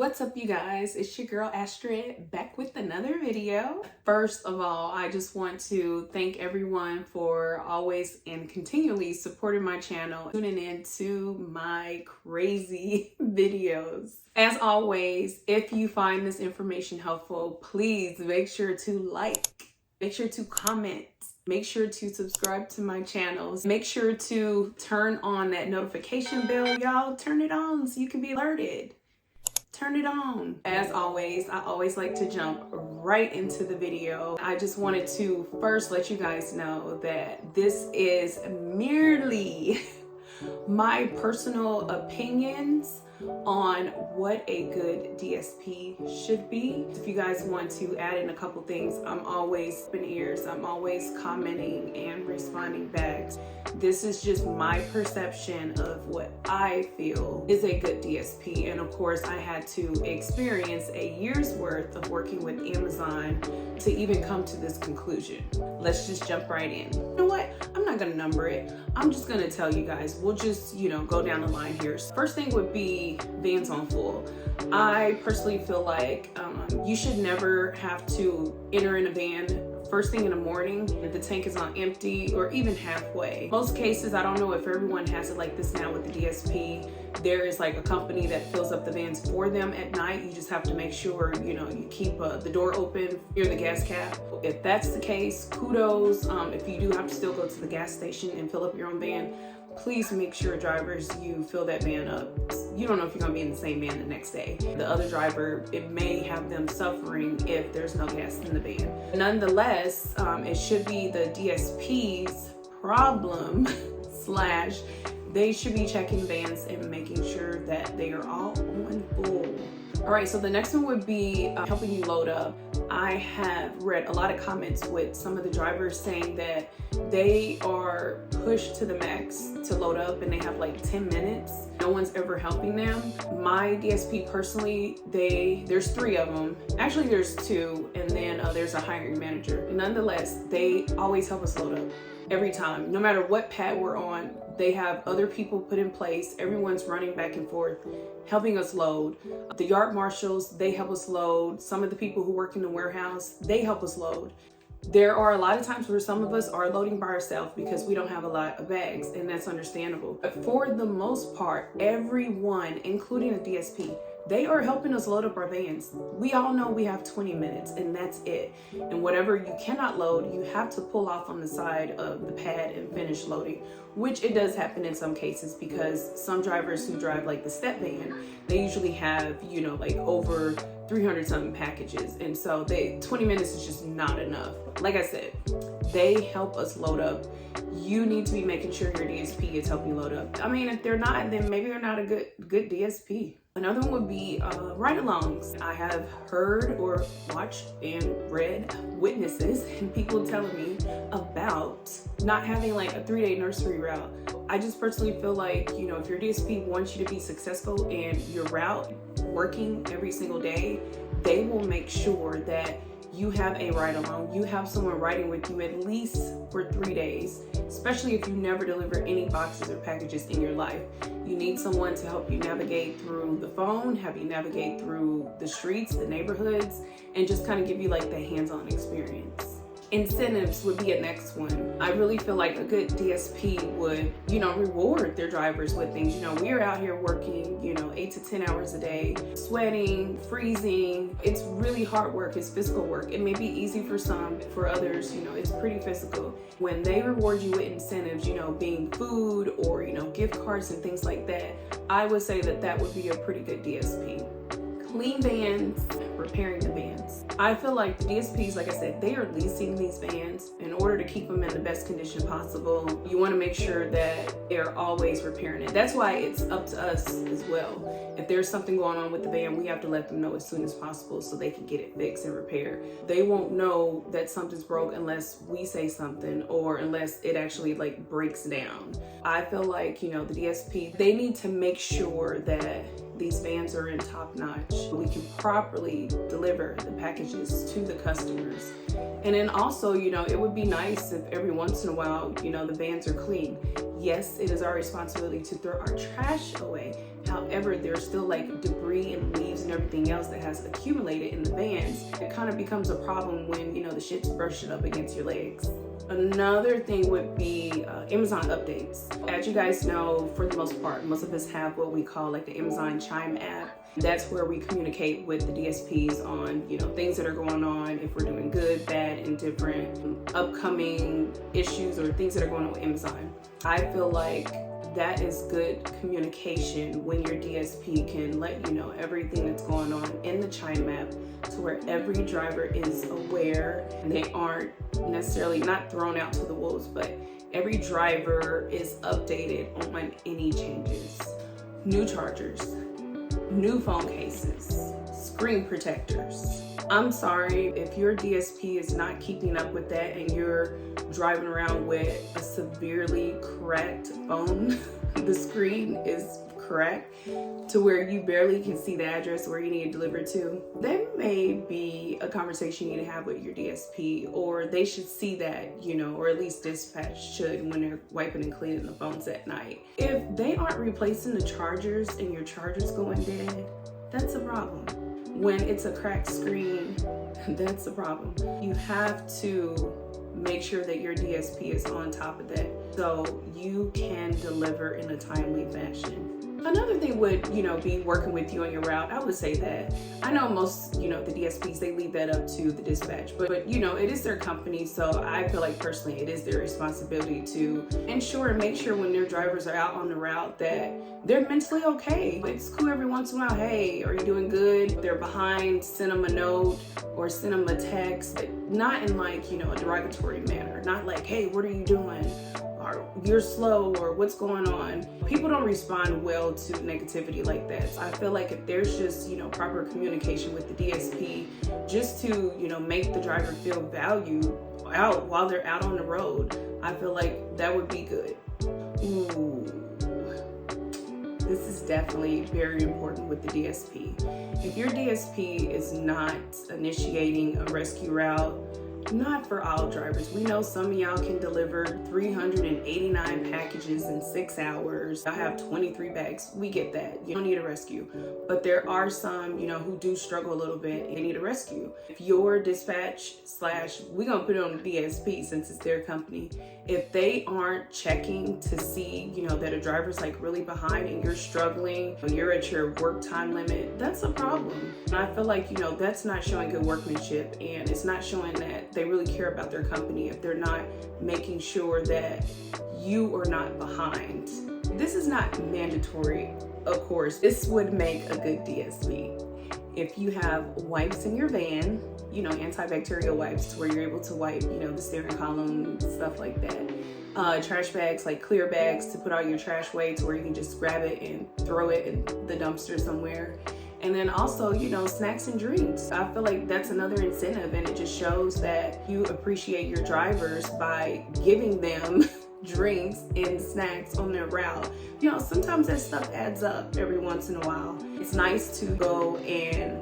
What's up, you guys? It's your girl Astrid back with another video. First of all, I just want to thank everyone for always and continually supporting my channel, tuning in to my crazy videos. As always, if you find this information helpful, please make sure to like, make sure to comment, make sure to subscribe to my channels. Make sure to turn on that notification bell, y'all. Turn it on so you can be alerted. Turn it on. As always, I always like to jump right into the video. I just wanted to first let you guys know that this is merely my personal opinions on what a good DSP should be. If you guys want to add in a couple things, I'm always open ears. I'm always commenting and responding back. This is just my perception of what I feel is a good DSP. And of course, I had to experience a year's worth of working with Amazon to even come to this conclusion. Let's just jump right in. You know what? I'm not gonna number it. I'm just gonna tell you guys. We'll just, go down the line here. First thing would be vans on full. I personally feel like you should never have to enter in a van first thing in the morning if the tank is on empty or even halfway. Most cases, I don't know if everyone has it like this now with the DSP. There is like a company that fills up the vans for them at night. You just have to make sure, you keep the door open near the gas cap. If that's the case, kudos. If you do have to still go to the gas station and fill up your own van, please make sure, drivers, you fill that van up. You don't know if you're gonna be in the same van the next day. The other driver, it may have them suffering if there's no gas in the van. Nonetheless, it should be the DSP's problem / they should be checking vans and making sure that they are all on full. All right, so the next one would be helping you load up. I have read a lot of comments with some of the drivers saying that they are pushed to the max to load up and they have like 10 minutes. No one's ever helping them. My DSP personally, there's 3 of them. Actually, there's 2, and then there's a hiring manager. Nonetheless, they always help us load up every time. No matter what pad we're on, they have other people put in place. Everyone's running back and forth, helping us load. The yard marshals, they help us load. Some of the people who work in the warehouse, they help us load. There are a lot of times where some of us are loading by ourselves because we don't have a lot of bags, and that's understandable. But for the most part, everyone, including the DSP, they are helping us load up our vans. We all know we have 20 minutes and that's it. And whatever you cannot load, you have to pull off on the side of the pad and finish loading, which it does happen in some cases because some drivers who drive like the step van, they usually have, like over 300 something packages. And so 20 minutes is just not enough. Like I said, they help us load up. You need to be making sure your DSP is helping you load up. I mean, if they're not, then maybe they're not a good DSP. Another one would be ride-alongs. I have heard or watched and read witnesses and people telling me about not having like a 3-day nursery route. I just personally feel like, if your DSP wants you to be successful in your route, working every single day, they will make sure that you have a ride-along. You have someone riding with you at least for 3 days, especially if you never deliver any boxes or packages in your life. You need someone to help you navigate through the phone, have you navigate through the streets, the neighborhoods, and just kind of give you like the hands-on experience. Incentives would be a next one. I really feel like a good DSP would, reward their drivers with things. We are out here working, 8 to 10 hours a day, sweating, freezing. It's really hard work. It's physical work. It may be easy for some, for others, it's pretty physical. When they reward you with incentives, being food or, gift cards and things like that, I would say that would be a pretty good DSP. Clean vans, repairing the vans. I feel like the DSPs, like I said, they are leasing these vans in order to keep them in the best condition possible. You want to make sure that they're always repairing it. That's why it's up to us as well. If there's something going on with the van, we have to let them know as soon as possible so they can get it fixed and repaired. They won't know that something's broke unless we say something or unless it actually like breaks down. I feel like, the DSP, they need to make sure that these vans are in top notch. We can properly deliver the packages to the customers. And then also, it would be nice if every once in a while, the vans are clean. Yes, it is our responsibility to throw our trash away. However, there's still like debris and leaves and everything else that has accumulated in the vans, it kind of becomes a problem when, you know, the shit's brushing up against your legs. Another thing would be Amazon updates. As you guys know, for the most part, most of us have what we call like the Amazon Chime app. That's where we communicate with the DSPs on, you know, things that are going on, if we're doing good, bad, and different upcoming issues or things that are going on with Amazon. I feel like that is good communication when your DSP can let you know everything that's going on in the Chime app, to where every driver is aware and they aren't necessarily not thrown out to the wolves, but every driver is updated on any changes. New chargers, new phone cases, screen protectors. I'm sorry if your DSP is not keeping up with that and you're driving around with a severely cracked phone. The screen is cracked to where you barely can see the address where you need it delivered to. That may be a conversation you need to have with your DSP, or they should see that, you know, or at least dispatch should when they're wiping and cleaning the phones at night. If they aren't replacing the chargers and your charger's going dead, that's a problem. When it's a cracked screen, that's a problem. You have to make sure that your DSP is on top of that so you can deliver in a timely fashion. Another thing would, you know, be working with you on your route. I would say that. I know most, you know, the DSPs, they leave that up to the dispatch, but you know, it is their company, so I feel like personally it is their responsibility to ensure and make sure when their drivers are out on the route that they're mentally okay. It's cool every once in a while, hey, are you doing good? If they're behind, send them a note or send them a text, but not in like, you know, a derogatory manner. Not like, hey, what are you doing? Or you're slow, or what's going on. People don't respond well to negativity like that. So I feel like if there's just, you know, proper communication with the DSP just to, you know, make the driver feel valued out while they're out on the road, I feel like that would be good. Ooh. This is definitely very important with the DSP. If your DSP is not initiating a rescue route, not for all drivers. We know some of y'all can deliver 389 packages in 6 hours. I have 23 bags. We get that. You don't need a rescue. But there are some, you know, who do struggle a little bit and need a rescue. If your dispatch / we're going to put it on the DSP since it's their company. If they aren't checking to see, you know, that a driver's like really behind and you're struggling, or you're at your work time limit, that's a problem. And I feel like, you know, that's not showing good workmanship, and it's not showing that they really care about their company if they're not making sure that you are not behind. This is not mandatory, of course. This would make a good DSP. If you have wipes in your van, you know, antibacterial wipes where you're able to wipe, you know, the steering column, stuff like that. Trash bags, like clear bags to put all your trash away to where you can just grab it and throw it in the dumpster somewhere. And then also, you know, snacks and drinks. I feel like that's another incentive, and it just shows that you appreciate your drivers by giving them drinks and snacks on their route. You know, sometimes that stuff adds up every once in a while. It's nice to go and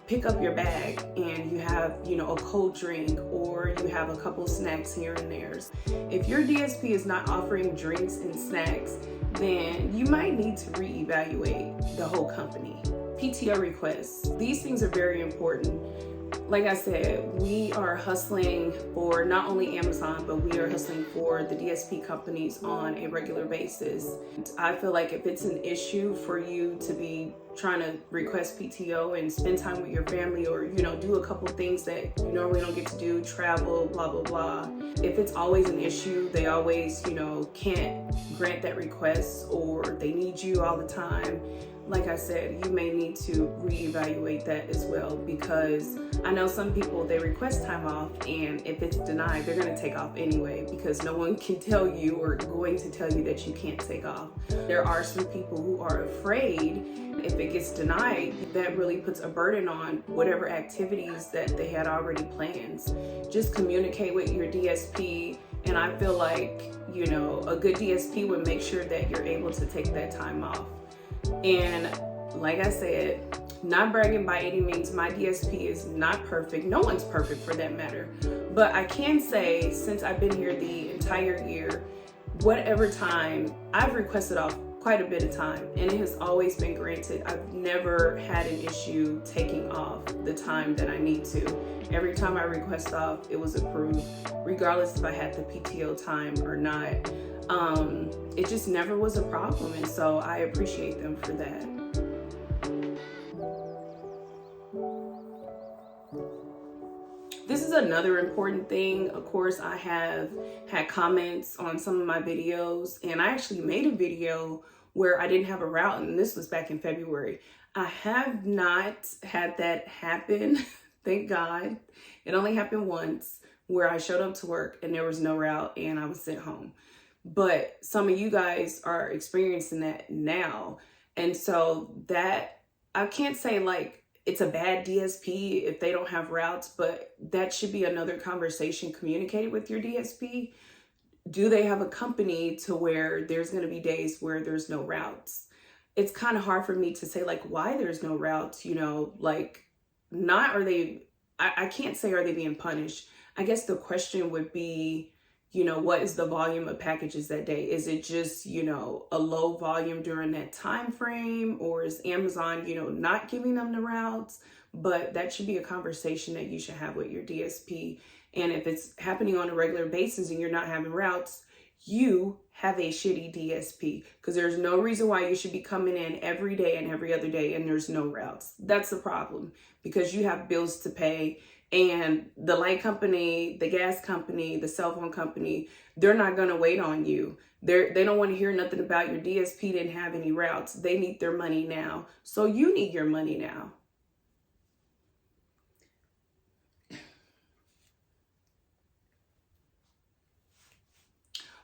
pick up your bag and you have, you know, a cold drink, or you have a couple snacks here and there. If your DSP is not offering drinks and snacks, then you might need to reevaluate the whole company. Pto requests. These things are very important. Like I said, we are hustling for not only Amazon, but we are hustling for the DSP companies on a regular basis. I feel like if it's an issue for you to be trying to request PTO and spend time with your family, or, you know, do a couple things that you normally don't get to do, travel, blah, blah, blah. If it's always an issue, they always, you know, can't grant that request, or they need you all the time. Like I said, you may need to reevaluate that as well, because I know some people, they request time off, and if it's denied, they're going to take off anyway, because no one can tell you or going to tell you that you can't take off. There are some people who are afraid if it gets denied, that really puts a burden on whatever activities that they had already planned. Just communicate with your DSP, and I feel like, you know, a good DSP would make sure that you're able to take that time off. And like I said, not bragging by any means, my DSP is not perfect. No one's perfect for that matter. But I can say, since I've been here the entire year, whatever time I've requested off quite a bit of time, and it has always been granted. I've never had an issue taking off the time that I need to. Every time I request off, it was approved, regardless if I had the PTO time or not. It just never was a problem, and so I appreciate them for that. This is another important thing. Of course, I have had comments on some of my videos, and I actually made a video where I didn't have a route, and this was back in February. I have not had that happen, thank God. It only happened once, where I showed up to work and there was no route and I was sent home. But some of you guys are experiencing that now. And so that, I can't say like it's a bad DSP if they don't have routes, but that should be another conversation communicated with your DSP. Do they have a company to where there's going to be days where there's no routes? It's kind of hard for me to say like why there's no routes, you know, like not are they, I can't say are they being punished. I guess the question would be, you know, what is the volume of packages that day? Is it just, you know, a low volume during that time frame, or is Amazon, you know, not giving them the routes? But that should be a conversation that you should have with your DSP. And if it's happening on a regular basis and you're not having routes, you have a shitty DSP, because there's no reason why you should be coming in every day and every other day and there's no routes. That's the problem, because you have bills to pay. And the light company, the gas company, the cell phone company, they're not going to wait on you. They don't want to hear nothing about your DSP didn't have any routes. They need their money now. So you need your money now.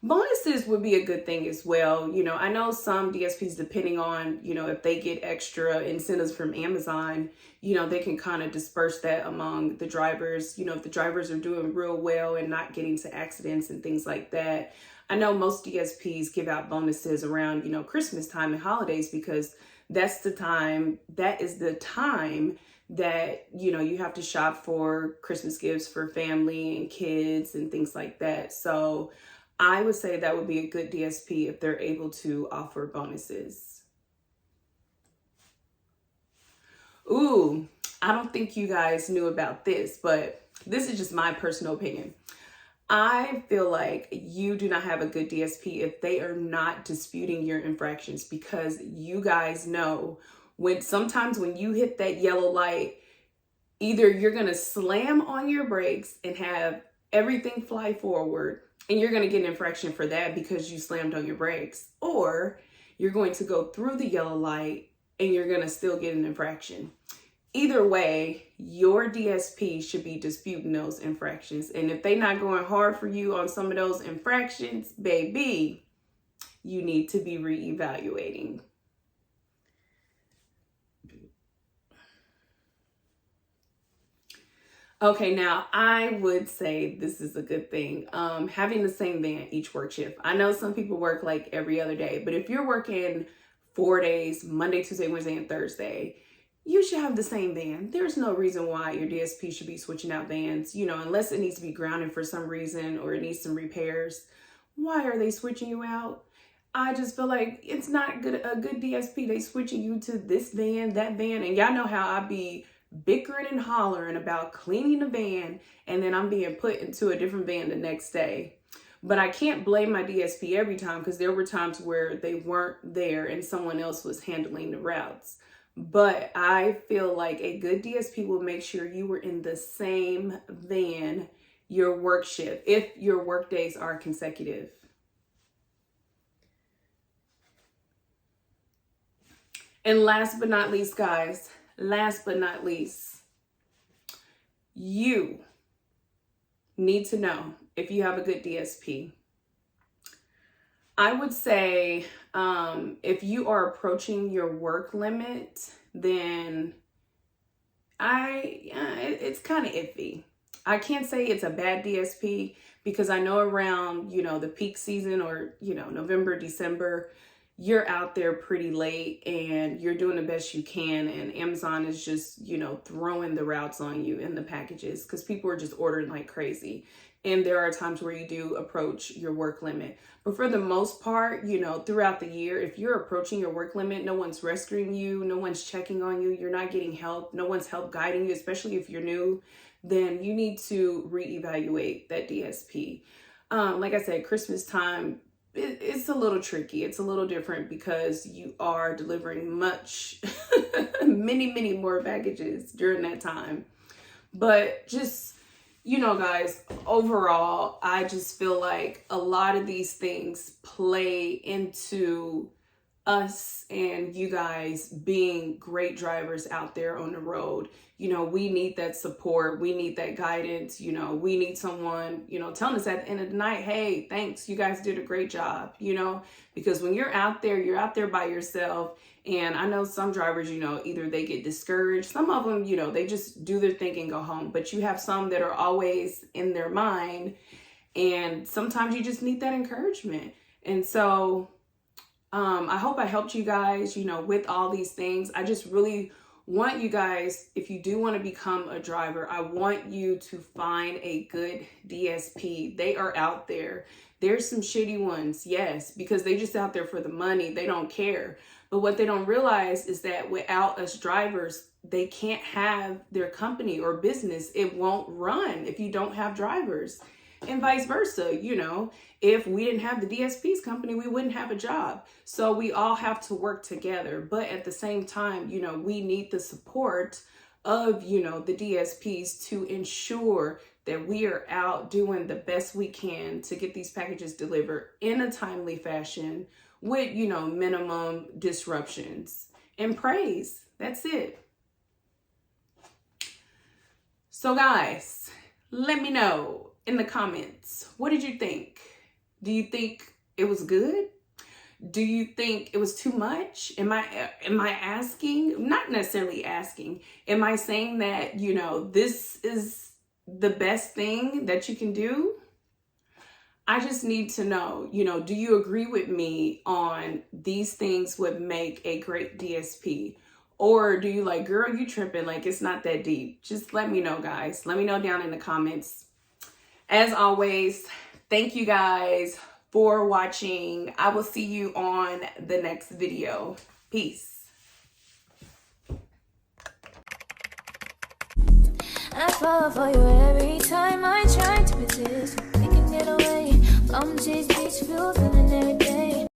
Bonuses would be a good thing as well. You know, I know some DSPs, depending on, you know, if they get extra incentives from Amazon, you know, they can kind of disperse that among the drivers. You know, if the drivers are doing real well and not getting to accidents and things like that. I know most DSPs give out bonuses around, you know, Christmas time and holidays, because that's the time, that is the time that, you know, you have to shop for Christmas gifts for family and kids and things like that. So I would say that would be a good DSP if they're able to offer bonuses. Ooh, I don't think you guys knew about this, but this is just my personal opinion. I feel like you do not have a good DSP if they are not disputing your infractions, because you guys know sometimes when you hit that yellow light, either you're going to slam on your brakes and have everything fly forward, and you're going to get an infraction for that because you slammed on your brakes, or you're going to go through the yellow light and you're going to still get an infraction. Either way, your DSP should be disputing those infractions. And if they're not going hard for you on some of those infractions, baby, you need to be reevaluating. Okay, now I would say this is a good thing. Having the same van each work shift. I know some people work like every other day, but if you're working 4 days, Monday, Tuesday, Wednesday, and Thursday, you should have the same van. There's no reason why your DSP should be switching out vans, you know, unless it needs to be grounded for some reason or it needs some repairs. Why are they switching you out? I just feel like it's not a good DSP. They switching you to this van, that van, and y'all know how I be bickering and hollering about cleaning the van, and then I'm being put into a different van the next day. But I can't blame my DSP every time, because there were times where they weren't there and someone else was handling the routes. But I feel like a good DSP will make sure you were in the same van your work shift, if your work days are consecutive. And last but not least, guys, you need to know if you have a good DSP. I would say if you are approaching your work limit, then it's kind of iffy. I can't say it's a bad DSP, because I know around, you know, the peak season, or, you know, November, December, you're out there pretty late and you're doing the best you can, and Amazon is just, you know, throwing the routes on you in the packages because people are just ordering like crazy. And there are times where you do approach your work limit. But for the most part, you know, throughout the year, if you're approaching your work limit, no one's rescuing you, no one's checking on you, you're not getting help, no one's help guiding you, especially if you're new, then you need to reevaluate that DSP. Like I said, Christmas time, it's a little tricky. It's a little different because you are delivering many more packages during that time. But just, you know, guys, overall, I just feel like a lot of these things play into us and you guys being great drivers out there on the road. You know, we need that support. We need that guidance. You know, we need someone, you know, telling us at the end of the night, hey, thanks, you guys did a great job, you know, because when you're out there by yourself. And I know some drivers, you know, either they get discouraged. Some of them, you know, they just do their thing and go home. But you have some that are always in their mind. And sometimes you just need that encouragement. And so I hope I helped you guys, you know, with all these things. I just really want you guys, if you do want to become a driver, I want you to find a good DSP. They are out there. There's some shitty ones, yes, because they just out there for the money. They don't care. But what they don't realize is that without us drivers, they can't have their company or business. It won't run if you don't have drivers, and vice versa. You know, if we didn't have the DSP's company, we wouldn't have a job. So we all have to work together. But at the same time, you know, we need the support of, you know, the DSPs to ensure that we are out doing the best we can to get these packages delivered in a timely fashion with, you know, minimum disruptions and praise. That's it. So guys, let me know in the comments, what did you think? Do you think it was good? Do you think it was too much? Am I asking? Not necessarily asking. Am I saying that, you know, this is the best thing that you can do? I just need to know, you know, do you agree with me on these things would make a great DSP? Or do you like, girl, you tripping, like it's not that deep? Just let me know, guys. Let me know down in the comments. As always, thank you guys for watching. I will see you on the next video. Peace. I fall for you every time I try to resist. We can get away from these beach views, feeling every day.